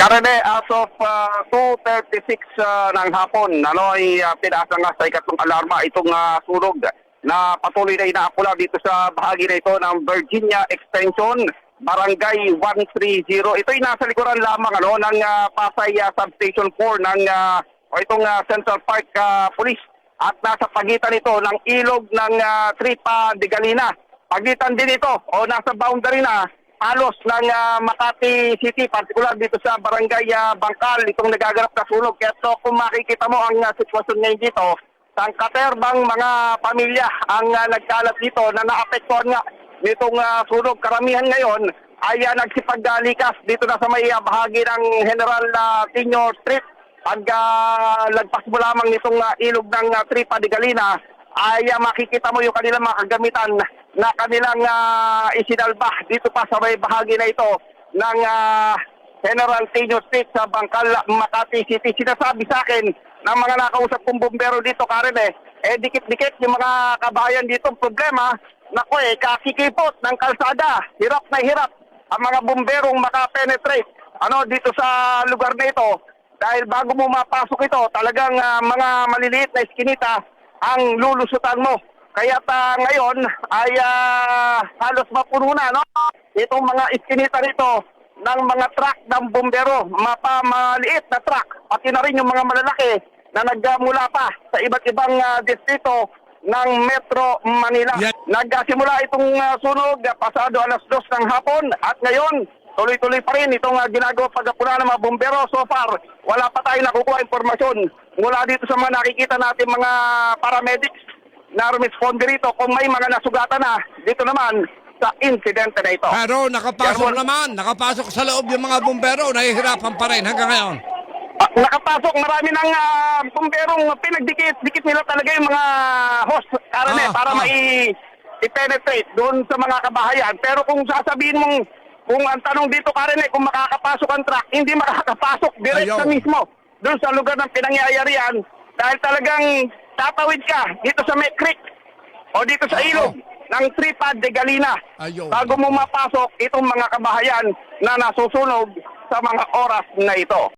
Karene, as of 2:36 ng hapon, ay pinaasa nga sa ikatlong alarma itong sunog na patuloy na inaapula dito sa bahagi na ito ng Virginia Extension, Barangay 130. Ito'y nasa likuran lamang ng Pasay Substation 4 ng itong Central Park Police at nasa pagitan ito ng ilog ng Tripa de Galina. Pagitan din ito o nasa boundary na halos ng Makati City, partikular dito sa Barangay Bangkal, itong nagaganap na sunog. Kaya kung makikita mo ang sitwasyon ngayon dito, sangkaterbang mga pamilya ang nagkalat dito na naapektuhan nga nitong sunog. Karamihan ngayon ay nagsipagdalikas dito na sa may bahagi ng General Tino Street. Pag lagpas mo lamang nitong ilog ng Tripa de Galina, ay makikita mo yung kanilang mga kagamitan na kanilang isinalba dito pa sa may bahagi na ito ng General Tino Street sa Bangkal, Makati City. Sinasabi sa akin ng mga nakausap kong bumbero dito, Karen, dikit-dikit yung mga kabayan dito. Problema, kakikipot ng kalsada. Hirap na hirap ang mga bumberong makapenetrate dito sa lugar na ito. Dahil bago mo mapasok ito, talagang mga maliliit na iskinita ang lulusutan mo. Kaya ngayon ay halos mapuno na itong mga iskinita nito ng mga truck ng bumbero, maliit na truck, pati na rin yung mga malalaki na nagmula pa sa iba't ibang distrito ng Metro Manila. Yeah. Nagsimula itong sunog pasado alas 2 ng hapon at ngayon tuloy-tuloy pa rin itong ginagawa pagkapuna ng mga bumbero. So far, wala pa tayong nakukuha informasyon mula dito sa mga nakikita natin mga paramedics na rumisponde rito kung may mga nasugatan na dito naman sa insidente na ito. Pero nakapasok sa loob yung mga bumbero, nahihirapan pa rin hanggang ngayon. Nakapasok, marami ng bumberong pinagdikit nila talaga yung mga host, para i-penetrate doon sa mga kabahayan. Pero kung sasabihin mong, kung ang tanong dito, Karen, kung makakapasok ang truck, hindi makakapasok direct sa mismo doon sa lugar ng pinangyayarian dahil talagang tatawid ka dito sa May Creek o dito sa ilog ng Tripa de Galina bago mo mapasok itong mga kabahayan na nasusunog sa mga oras na ito.